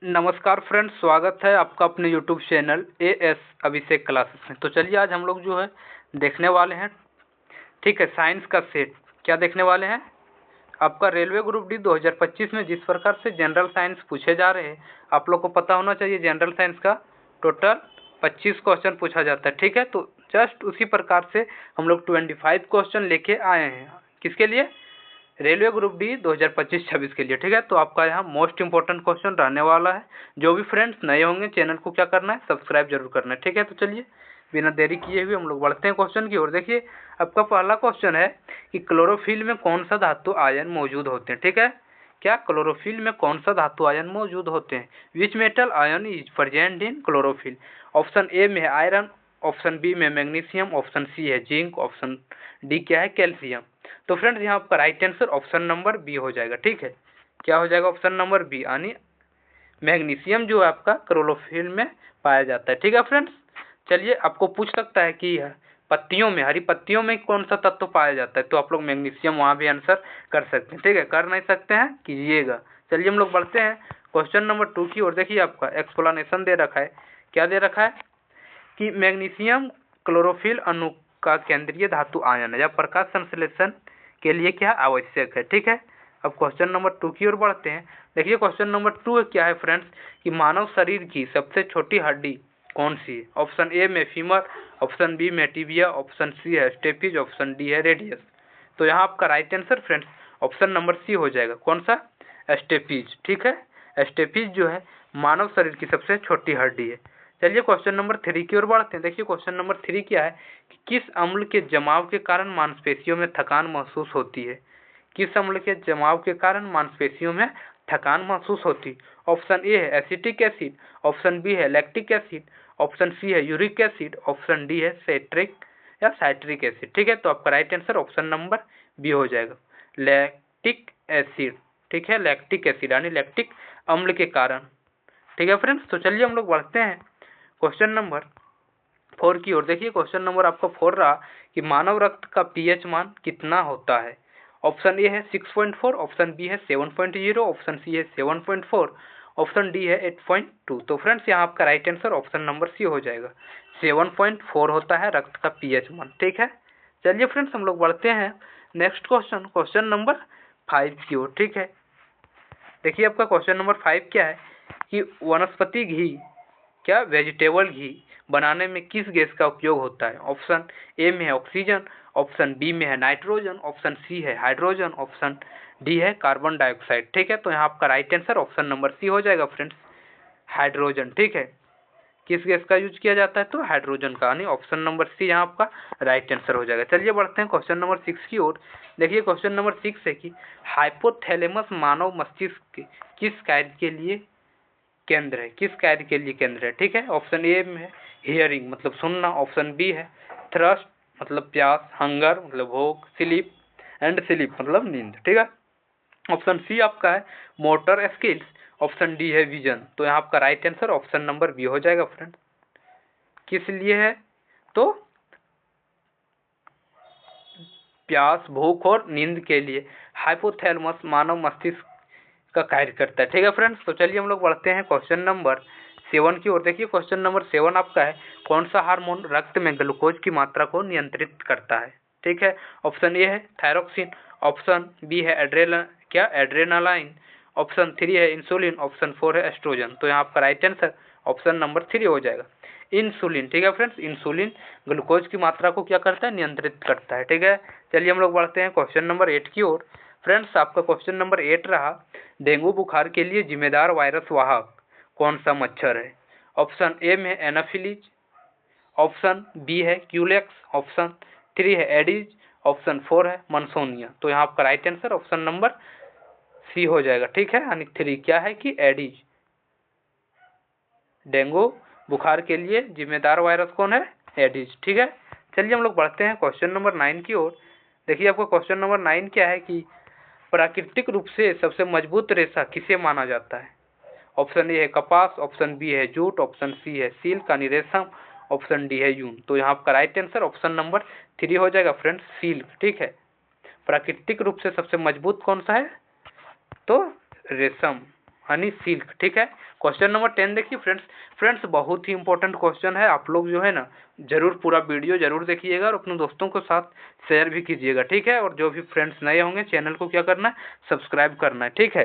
नमस्कार फ्रेंड्स, स्वागत है आपका अपने यूट्यूब चैनल एएस अभिषेक क्लासेस में। तो चलिए आज हम लोग जो है देखने वाले हैं, ठीक है, साइंस का सेट। क्या देखने वाले हैं? आपका रेलवे ग्रुप डी 2025 में जिस प्रकार से जनरल साइंस पूछे जा रहे हैं, आप लोग को पता होना चाहिए जनरल साइंस का टोटल 25 क्वेश्चन पूछा जाता है, ठीक है। तो जस्ट उसी प्रकार से हम लोग 25 क्वेश्चन लेके आए हैं। किसके लिए? रेलवे ग्रुप डी 2025-26 के लिए, ठीक है। तो आपका यहाँ मोस्ट इंपॉर्टेंट क्वेश्चन रहने वाला है। जो भी फ्रेंड्स नए होंगे चैनल को क्या करना है, सब्सक्राइब जरूर करना है, ठीक है। तो चलिए बिना देरी किए हुए हम लोग बढ़ते हैं क्वेश्चन की ओर। देखिए आपका पहला क्वेश्चन है कि क्लोरोफिल में कौन सा धातु आयन मौजूद होते हैं, ठीक है। क्या क्लोरोफिल में कौन सा धातु आयन मौजूद होते हैं? Which metal ion is present in chlorophyll? Option A में है आयरन, ऑप्शन बी में मैग्नीशियम, ऑप्शन सी है जिंक, ऑप्शन डी क्या है, कैल्शियम। तो फ्रेंड्स यहाँ आपका right answer option number B हो जाएगा, ठीक है। क्या हो जाएगा? ऑप्शन नंबर बी, यानी मैग्नीशियम जो है आपका क्लोरोफिल में पाया जाता है, ठीक है फ्रेंड्स। चलिए आपको पूछ सकता है कि पत्तियों में, हरी पत्तियों में कौन सा तत्व पाया जाता है, तो आप लोग मैग्नीशियम वहाँ भी आंसर कर सकते हैं, ठीक है। कर नहीं सकते हैं, कीजिएगा। चलिए हम लोग बढ़ते हैं क्वेश्चन नंबर 2 की ओर। देखिए आपका एक्सप्लेनेशन दे रखा है। क्या दे रखा है कि मैग्नीशियम क्लोरोफिल अणु का केंद्रीय धातु आयन है या प्रकाश संश्लेषण के लिए क्या आवश्यक है, ठीक है। अब क्वेश्चन नंबर 2 की ओर बढ़ते हैं। देखिए क्वेश्चन नंबर 2 क्या है फ्रेंड्स कि मानव शरीर की सबसे छोटी हड्डी कौन सी है? ऑप्शन ए में फीमर, ऑप्शन बी में टिबिया, ऑप्शन सी है स्टेपिज, ऑप्शन डी है रेडियस। तो यहाँ आपका right answer friends option number C हो जाएगा। कौन सा? स्टेपिज, ठीक है। स्टेपिज जो है मानव शरीर की सबसे छोटी हड्डी है। चलिए क्वेश्चन नंबर 3 की ओर बढ़ते हैं। देखिए क्वेश्चन नंबर 3 क्या है कि किस अम्ल के जमाव के कारण मांसपेशियों में थकान महसूस होती है? किस अम्ल के जमाव के कारण मांसपेशियों में थकान महसूस होती? ऑप्शन ए है एसिटिक एसिड, ऑप्शन बी है लैक्टिक एसिड, ऑप्शन सी है यूरिक एसिड, ऑप्शन डी है साइट्रिक या साइट्रिक एसिड, ठीक है। तो आपका right answer option number B हो जाएगा, लैक्टिक एसिड, ठीक है। लैक्टिक एसिड यानी लैक्टिक अम्ल के कारण, ठीक है फ्रेंड्स। तो चलिए हम लोग बढ़ते हैं क्वेश्चन नंबर 4 की ओर। देखिए क्वेश्चन नंबर आपका 4 रहा कि मानव रक्त का पीएच मान कितना होता है? ऑप्शन ए है 6.4, ऑप्शन बी है 7.0, ऑप्शन सी है 7.4, ऑप्शन डी है 8.2। तो फ्रेंड्स यहाँ आपका right answer option number C हो जाएगा, 7.4 होता है रक्त का पीएच मान, ठीक है। चलिए फ्रेंड्स हम लोग बढ़ते हैं नेक्स्ट क्वेश्चन, क्वेश्चन नंबर 5 की ओर, ठीक है। देखिए आपका क्वेश्चन नंबर 5 क्या है कि वनस्पति घी, क्या वेजिटेबल घी बनाने में किस गैस का उपयोग होता है? ऑप्शन ए में है ऑक्सीजन, ऑप्शन बी में है नाइट्रोजन, ऑप्शन सी है हाइड्रोजन, ऑप्शन डी है कार्बन डाइऑक्साइड, ठीक है। तो यहाँ आपका right answer option number C हो जाएगा फ्रेंड्स, हाइड्रोजन, ठीक है। किस गैस का यूज किया जाता है? तो हाइड्रोजन का, यानी ऑप्शन नंबर सी यहाँ आपका राइट आंसर हो जाएगा। चलिए बढ़ते हैं क्वेश्चन नंबर 6 की ओर। देखिए क्वेश्चन नंबर 6 है कि हाइपोथैलेमस मानव मस्तिष्क के किस कार्य के लिए केंद्र है, किस कार्य के लिए केंद्र है, ठीक है। ऑप्शन ए में है हियरिंग मतलब सुनना, ऑप्शन बी है थ्रस्ट मतलब प्यास, हंगर मतलब भूख, स्लीप एंड स्लीप मतलब नींद, ठीक है। ऑप्शन सी आपका है मोटर स्किल्स, ऑप्शन डी है विजन। तो यहाँ आपका right answer option number B हो जाएगा फ्रेंड। किस लिए है? तो प्यास, भूख और नींद के लिए हाइपोथैलेमस मानव मस्तिष्क का कार्य करता है, ठीक है फ्रेंड्स। तो चलिए हम लोग बढ़ते हैं क्वेश्चन नंबर 7 की ओर। देखिए क्वेश्चन नंबर 7 आपका है कौन सा हार्मोन रक्त में ग्लूकोज की मात्रा को नियंत्रित करता है, ठीक है। ऑप्शन ए है थायरोक्सिन, ऑप्शन बी है एड्रेनालाइन, ऑप्शन 3 है इंसुलिन, ऑप्शन 4 है एस्ट्रोजन। तो यहाँ आपका राइट आंसर ऑप्शन नंबर 3 हो जाएगा, इंसुलिन, ठीक है फ्रेंड्स। इंसुलिन ग्लूकोज की मात्रा को क्या करता है? नियंत्रित करता है, ठीक है। चलिए हम लोग बढ़ते हैं क्वेश्चन नंबर 8 की ओर। फ्रेंड्स आपका क्वेश्चन नंबर 8 रहा डेंगू बुखार के लिए जिम्मेदार वायरस वाहक कौन सा मच्छर है? ऑप्शन ए में एनाफिलीज, ऑप्शन बी है क्यूलेक्स, ऑप्शन 3 है एडिज, ऑप्शन 4 है मनसोनिया। तो यहाँ आपका right answer option number C हो जाएगा, ठीक है। यानी 3 क्या है कि एडिज। डेंगू बुखार के लिए जिम्मेदार वायरस कौन है? एडिज, ठीक है। चलिए हम लोग बढ़ते हैं क्वेश्चन नंबर 9 की ओर। देखिए आपको क्वेश्चन नंबर 9 क्या है कि प्राकृतिक रूप से सबसे मजबूत रेशा किसे माना जाता है? ऑप्शन ए है कपास, ऑप्शन बी है जूट, ऑप्शन सी है सिल्क यानी रेशम, ऑप्शन डी है यून। तो यहाँ आपका राइट आंसर ऑप्शन नंबर 3 हो जाएगा फ्रेंड्स, सिल्क, ठीक है। प्राकृतिक रूप से सबसे मजबूत कौन सा है? तो रेशम, यानी सिल्क। ठीक है, क्वेश्चन नंबर 10 देखिए फ्रेंड्स बहुत ही इंपॉर्टेंट क्वेश्चन है। आप लोग जो है ना जरूर पूरा वीडियो जरूर देखिएगा और अपने दोस्तों के साथ शेयर भी कीजिएगा। ठीक है, और जो भी फ्रेंड्स नए होंगे चैनल को क्या करना है, सब्सक्राइब करना है। ठीक है,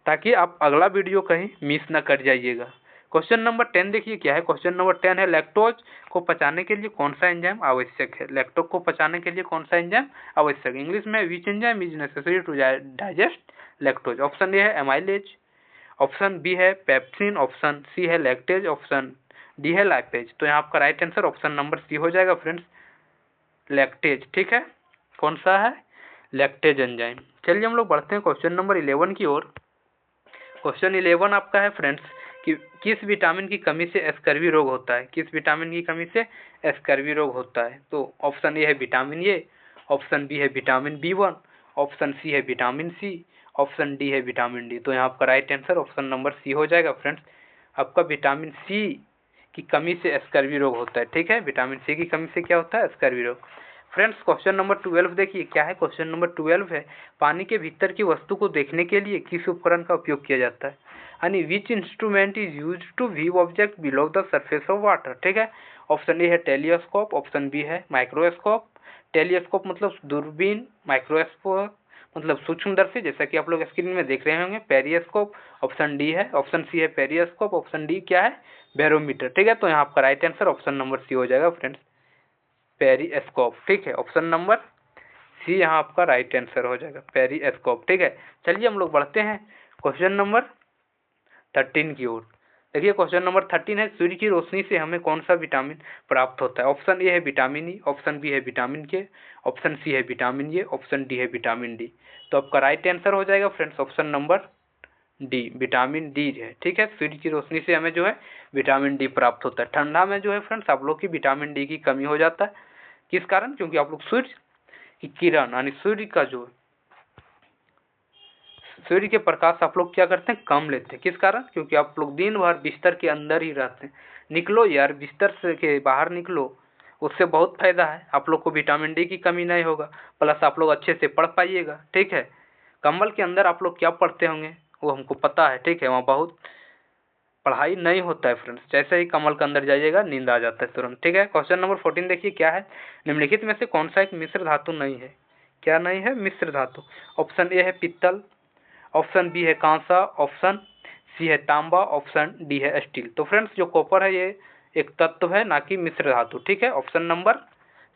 ताकि आप अगला वीडियो कहीं मिस ना कर जाइएगा। क्वेश्चन नंबर 10 देखिए क्या है। क्वेश्चन नंबर 10 है लैक्टोज को पचाने के लिए कौन सा एंजाइम आवश्यक है। लैक्टोज को पचाने के लिए कौन सा एंजाइम आवश्यक है। इंग्लिश में which enzyme is necessary to digest lactose. Option A है एमाइलेज, ऑप्शन बी है पेप्सिन, ऑप्शन सी है लैक्टेज, ऑप्शन डी है लाइपेज। तो यहाँ आपका right answer option number C हो जाएगा फ्रेंड्स, लैक्टेज। ठीक है, कौन सा है, लैक्टेज एंजाइम। चलिए हम लोग बढ़ते हैं क्वेश्चन नंबर 11 की ओर। क्वेश्चन 11 आपका है फ्रेंड्स कि किस विटामिन की कमी से स्कर्वी रोग होता है। किस विटामिन की कमी से स्कर्वी रोग होता है। तो ऑप्शन ए है विटामिन ए, ऑप्शन बी है विटामिन B1, ऑप्शन सी है विटामिन सी, ऑप्शन डी है विटामिन डी। तो यहाँ आपका right answer option number C हो जाएगा फ्रेंड्स, आपका विटामिन सी की कमी से स्कर्वी रोग होता है। ठीक है, विटामिन सी की कमी से क्या होता है, स्कर्वी रोग। फ्रेंड्स क्वेश्चन नंबर 12 देखिए क्या है। क्वेश्चन नंबर 12 है पानी के भीतर की वस्तु को देखने के लिए किस उपकरण का उपयोग किया जाता है। यानी which instrument is use to view object below the surface of water. ठीक है, ऑप्शन ए है टेलीस्कोप, ऑप्शन बी है माइक्रोस्कोप। टेलीस्कोप मतलब दूरबीन, माइक्रोस्कोप मतलब सूक्ष्मदर्शी, जैसा कि आप लोग स्क्रीन में देख रहे होंगे। पेरिस्कोप ऑप्शन डी है, ऑप्शन सी है पेरिस्कोप, ऑप्शन डी क्या है, बैरोमीटर। ठीक है, तो यहाँ आपका right answer option number C हो जाएगा फ्रेंड्स, पेरिस्कोप। ठीक है, ऑप्शन नंबर सी यहाँ आपका राइट आंसर हो जाएगा, पेरिस्कोप। ठीक है, चलिए हम लोग बढ़ते हैं क्वेश्चन नंबर 13 की ओर। देखिए क्वेश्चन नंबर 13 है सूर्य की रोशनी से हमें कौन सा विटामिन प्राप्त होता है। ऑप्शन ए है विटामिन ई, ऑप्शन बी है विटामिन के, ऑप्शन सी है विटामिन ए, ऑप्शन डी है विटामिन डी। तो आपका राइट आंसर हो जाएगा friends option number D, vitamin D है। ठीक है, सूर्य की रोशनी से हमें जो है विटामिन डी प्राप्त होता है। ठंडा में जो है फ्रेंड्स आप लोग की विटामिन डी की कमी हो जाता है। किस कारण, क्योंकि आप लोग सूर्य की किरण यानी सूर्य का जो सूर्य के प्रकाश आप लोग क्या करते हैं, कम लेते हैं। किस कारण, क्योंकि आप लोग दिन भर बिस्तर के अंदर ही रहते हैं। निकलो यार, बिस्तर से के बाहर निकलो, उससे बहुत फायदा है। आप लोग को विटामिन डी की कमी नहीं होगा, प्लस आप लोग अच्छे से पढ़ पाइएगा। ठीक है, कंबल के अंदर आप लोग क्या पढ़ते होंगे वो हमको पता है। ठीक है, वहाँ बहुत पढ़ाई नहीं होता है फ्रेंड्स। जैसे ही कमल के अंदर जाइएगा नींद आ जाता है तुरंत। ठीक है, क्वेश्चन नंबर 14 देखिए क्या है। निम्नलिखित में से कौन सा एक मिश्र धातु नहीं है। क्या नहीं है, मिश्र धातु। ऑप्शन ए है पित्तल, ऑप्शन बी है कांसा, ऑप्शन सी है तांबा, ऑप्शन डी है स्टील। तो फ्रेंड्स जो कॉपर है ये एक तत्व है, ना कि मिश्र धातु। ठीक है, ऑप्शन नंबर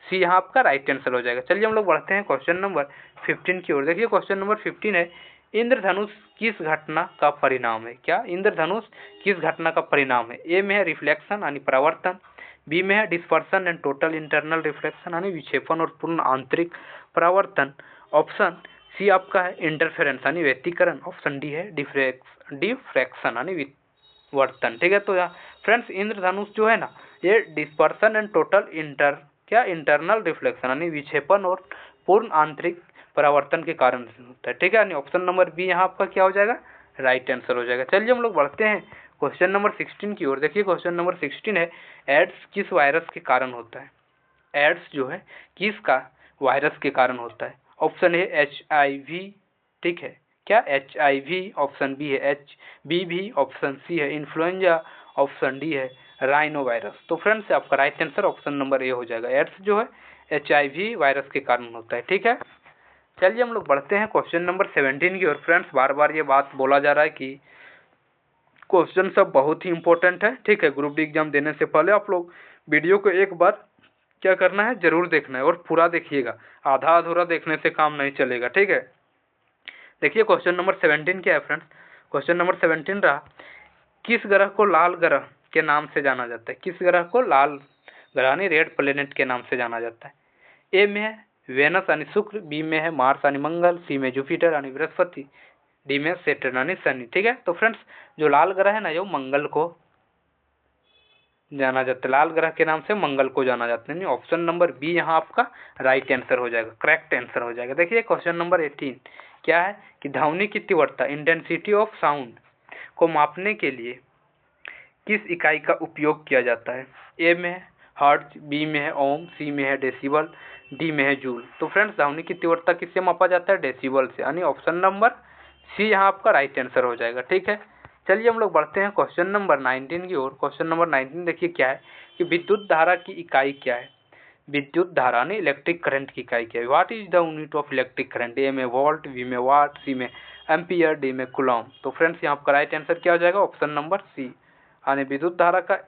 सी यहाँ आपका राइट आंसर हो जाएगा। चलिए हम लोग बढ़ते हैं क्वेश्चन नंबर 15 की ओर। देखिए क्वेश्चन नंबर 15 है इंद्रधनुष किस घटना का परिणाम है। क्या, इंद्रधनुष किस घटना का परिणाम है। ए में है रिफ्लेक्शन यानी परावर्तन, बी में है dispersion and total internal reflection यानी विक्षेपण और पूर्ण आंतरिक परावर्तन, ऑप्शन सी आपका है इंटरफेरेंस यानी व्यतिकरण, ऑप्शन डी है डिफ्रैक्शन यानी विवर्तन। ठीक है, तो यहाँ फ्रेंड्स इंद्रधनुष जो है ना ये dispersion and total internal reflection यानी विक्षेपण और पूर्ण आंतरिक परावर्तन के कारण होता है। ठीक है, यानी ऑप्शन नंबर बी यहाँ आपका क्या हो जाएगा, राइट आंसर हो जाएगा। चलिए हम लोग बढ़ते हैं क्वेश्चन नंबर 16 की ओर। देखिए क्वेश्चन नंबर 16 है एड्स किस वायरस के कारण होता है। एड्स जो है किस का वायरस के कारण होता है। ऑप्शन ए HIV। ठीक है, क्या HIV, ऑप्शन बी है HBV, ऑप्शन सी है इन्फ्लुएंजा, ऑप्शन डी है राइनो वायरस। तो फ्रेंड्स आपका right answer option number A हो जाएगा, एड्स जो है HIV वायरस के कारण होता है। ठीक है, चलिए हम लोग बढ़ते हैं क्वेश्चन नंबर 17 की ओर। फ्रेंड्स बार बार ये बात बोला जा रहा है कि क्वेश्चन सब बहुत ही इंपॉर्टेंट है। ठीक है, ग्रुप डी एग्जाम देने से पहले आप लोग वीडियो को एक बार क्या करना है, जरूर देखना है और पूरा देखिएगा, आधा अधूरा देखने से काम नहीं चलेगा। ठीक है, देखिए क्वेश्चन नंबर 17 क्या है फ्रेंड्स। क्वेश्चन नंबर 17 रहा किस ग्रह को लाल ग्रह के नाम से जाना जाता है। किस ग्रह को लाल ग्रह यानी रेड प्लेनेट के नाम से जाना जाता है। ए में है वेनस यानी शुक्र, बी में है मार्स यानी मंगल, सी में जुपिटर यानी बृहस्पति, डी में सैटर्न यानी शनि। ठीक है, तो फ्रेंड्स जो लाल ग्रह है ना जो मंगल को जाना जाता है, लाल ग्रह के नाम से मंगल को जाना जाता है। ऑप्शन नंबर बी यहाँ आपका राइट आंसर हो जाएगा, करेक्ट आंसर हो जाएगा। देखिए क्वेश्चन नंबर 18 क्या है कि ध्वनि की तीव्रता इंटेंसिटी ऑफ साउंड को मापने के लिए किस इकाई का उपयोग किया जाता है। ए में है हर्ट्ज, बी में है ओम, सी में है डेसिबल, डी में है जूल। तो फ्रेंड्स ध्वनि की तीव्रता किससे मापा जाता है, डेसिबल से, यानी ऑप्शन नंबर सी यहाँ आपका राइट आंसर हो जाएगा। ठीक है, चलिए हम लोग बढ़ते हैं क्वेश्चन नंबर 19 की ओर। क्वेश्चन नंबर 19 देखिए क्या है कि विद्युत धारा की इकाई क्या है। विद्युत धारा ने इलेक्ट्रिक करंट की इकाई क्या है। What is the unit of electric current. A में वोल्ट, बी में वाट, सी में एम्पियर, डी में कूलम। तो फ्रेंड्स यहाँ आपका राइट आंसर क्या हो जाएगा, ऑप्शन नंबर सी। यानी विद्युत धारा का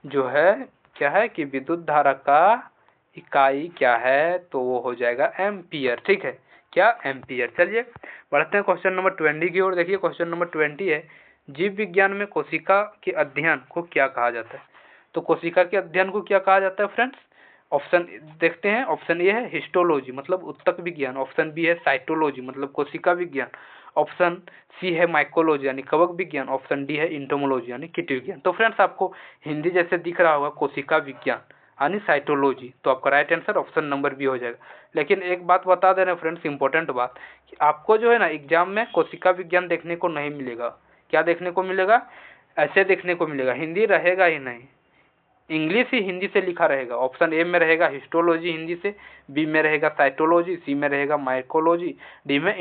जो है क्या है कि विद्युत धारा का इकाई क्या है, तो वो हो जाएगा एम्पियर। ठीक है, क्या, एम्पियर। चलिए बढ़ते हैं क्वेश्चन नंबर 20 की ओर। देखिए क्वेश्चन नंबर 20 है, जीव विज्ञान में कोशिका के अध्ययन को क्या कहा जाता है। तो कोशिका के अध्ययन को क्या कहा जाता है फ्रेंड्स। ऑप्शन देखते हैं। ऑप्शन ए है हिस्टोलॉजी मतलब उत्तक विज्ञान, ऑप्शन बी है साइटोलॉजी मतलब कोशिका विज्ञान, ऑप्शन सी है माइकोलॉजी यानी कवक विज्ञान, ऑप्शन डी है इंटोमोलॉजी यानी कीट विज्ञान। तो फ्रेंड्स आपको हिंदी जैसे दिख रहा होगा कोशिका विज्ञान यानी साइटोलॉजी, तो आपका right answer option number B हो जाएगा। लेकिन एक बात बता दे रहे हैं फ्रेंड्स, इंपॉर्टेंट बात, कि आपको जो है ना एग्जाम में कोशिका विज्ञान देखने को नहीं मिलेगा। क्या देखने को मिलेगा, ऐसे देखने को मिलेगा, हिंदी रहेगा ही नहीं, इंग्लिश ही हिंदी से लिखा रहेगा। ऑप्शन ए में रहेगा हिस्टोलॉजी हिंदी से, बी में रहेगा साइटोलॉजी, सी में रहेगा माइकोलॉजी, डी में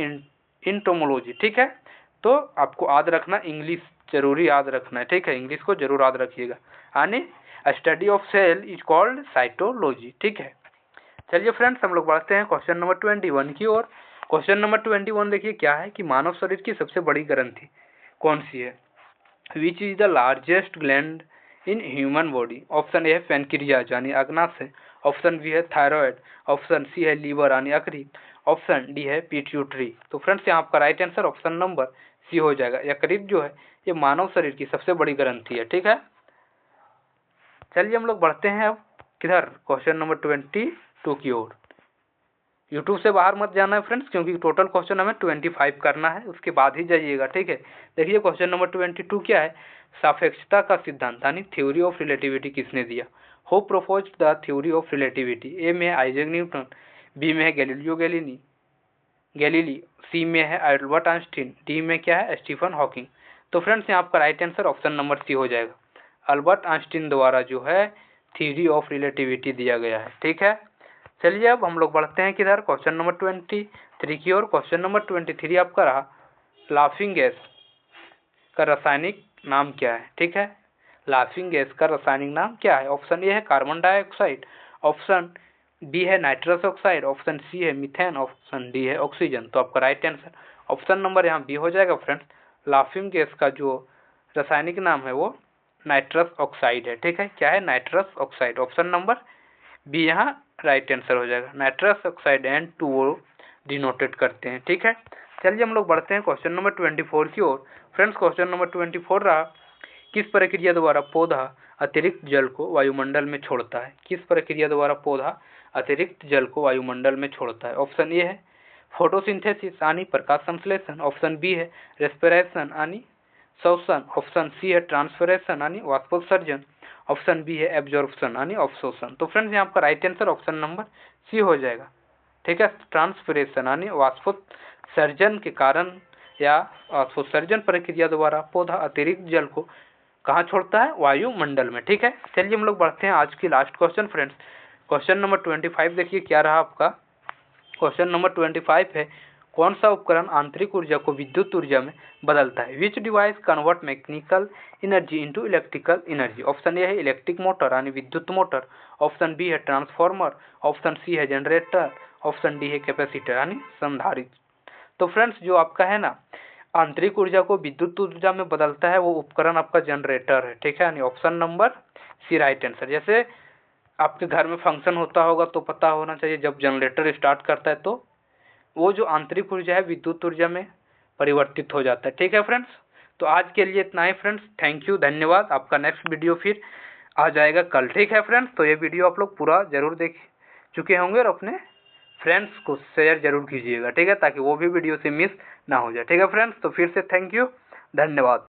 इंटोमोलॉजी। ठीक है, तो आपको याद रखना, इंग्लिश जरूरी याद रखना है। ठीक है, इंग्लिश को जरूर याद रखिएगा, यानी study of cell is called cytology. ठीक है, चलिए फ्रेंड्स हम लोग बढ़ते हैं क्वेश्चन नंबर 21 की ओर। क्वेश्चन नंबर 21 देखिए क्या है कि मानव शरीर की सबसे बड़ी ग्रंथि कौन सी है। Which is the largest gland in human body. Option A है पेनक्रियाज यानी अग्नाशय, ऑप्शन बी है थायराइड, ऑप्शन सी है लीवर यानी यकृत, ऑप्शन डी है पिट्यूटरी। तो फ्रेंड्स यहाँ आपका right answer option number C हो जाएगा। यकृत जो है ये मानव शरीर की सबसे बड़ी ग्रंथि है। ठीक है, चलिए हम लोग बढ़ते हैं अब किधर, क्वेश्चन नंबर 22 की ओर। यूट्यूब से बाहर मत जाना है फ्रेंड्स, क्योंकि टोटल क्वेश्चन हमें 25 करना है, उसके बाद ही जाइएगा। ठीक है, देखिए क्वेश्चन नंबर 22 क्या है, सापेक्षता का सिद्धांत यानी थ्योरी ऑफ रिलेटिविटी किसने दिया। Who proposed the theory of relativity. A में है आइजैक न्यूटन, बी में है गैलीलियो गैलीली, सी में है अल्बर्ट आइंस्टीन, डी में क्या है स्टीफन हॉकिंग। तो फ्रेंड्स यहाँ आपका right answer option number C हो जाएगा। अल्बर्ट आइंस्टीन द्वारा जो है थ्योरी ऑफ रिलेटिविटी दिया गया है। ठीक है, चलिए अब हम लोग बढ़ते हैं किधर, क्वेश्चन नंबर 23 की ओर। क्वेश्चन नंबर 23 आपका रहा, लाफिंग गैस का रासायनिक नाम क्या है। ठीक है, लाफिंग गैस का रासायनिक नाम क्या है। ऑप्शन ए है कार्बन डाइऑक्साइड, ऑप्शन बी है नाइट्रस ऑक्साइड, ऑप्शन सी है मीथेन, ऑप्शन डी है ऑक्सीजन। तो आपका राइट आंसर ऑप्शन नंबर यहाँ बी हो जाएगा फ्रेंड्स। लाफिंग गैस का जो रासायनिक नाम है वो नाइट्रस ऑक्साइड है। ठीक है, क्या है, nitrous oxide. Option number B यहाँ राइट आंसर हो जाएगा। नाइट्रस ऑक्साइड एंड टू वो डिनोटेड करते हैं। ठीक है, चलिए हम लोग बढ़ते हैं क्वेश्चन नंबर 24 की ओर। फ्रेंड्स क्वेश्चन नंबर 24 रहा, किस प्रक्रिया द्वारा पौधा अतिरिक्त जल को वायुमंडल में छोड़ता है। किस प्रक्रिया द्वारा पौधा अतिरिक्त जल को वायुमंडल में छोड़ता है। ऑप्शन ए है फोटोसिंथेसिस यानी प्रकाश संश्लेषण, ऑप्शन बी है रेस्पिरेशन यानी श्वसन, ऑप्शन सी है ट्रांसफरेशन यानी वाष्पोत्सर्जन, ऑप्शन बी है एब्जॉर्प्शन यानी अवशोषण। तो फ्रेंड्स यहाँ आपका right answer option number C हो जाएगा। ठीक है, ट्रांसफरेशन यानी वाष्पोत्सर्जन के कारण या वाष्पोत्सर्जन प्रक्रिया द्वारा पौधा अतिरिक्त जल को कहाँ छोड़ता है, वायुमंडल में। ठीक है, चलिए हम लोग बढ़ते हैं आज की last question friends. Question number 25 देखिए क्या रहा आपका। क्वेश्चन नंबर 25 है, कौन सा उपकरण आंतरिक ऊर्जा को विद्युत ऊर्जा में बदलता है। विच device convert mechanical energy into electrical energy. Option A है इलेक्ट्रिक मोटर यानी विद्युत मोटर, ऑप्शन बी है ट्रांसफार्मर, ऑप्शन सी है जनरेटर, ऑप्शन डी है कैपेसिटर यानी संधारित्र। तो फ्रेंड्स जो आपका है ना आंतरिक ऊर्जा को विद्युत ऊर्जा में बदलता है वो उपकरण आपका जनरेटर है। ठीक है, यानी option number C right answer. जैसे आपके घर में फंक्शन होता होगा तो पता होना चाहिए, जब जनरेटर स्टार्ट करता है तो वो जो आंतरिक ऊर्जा है विद्युत ऊर्जा में परिवर्तित हो जाता है। ठीक है फ्रेंड्स, तो आज के लिए इतना ही फ्रेंड्स, थैंक यू, धन्यवाद। आपका नेक्स्ट वीडियो फिर आ जाएगा कल। ठीक है फ्रेंड्स, तो ये वीडियो आप लोग पूरा जरूर देख चुके होंगे और अपने फ्रेंड्स को शेयर जरूर कीजिएगा। ठीक है, ताकि वो भी वीडियो से मिस ना हो जाए। ठीक है फ्रेंड्स, तो फिर से थैंक यू, धन्यवाद।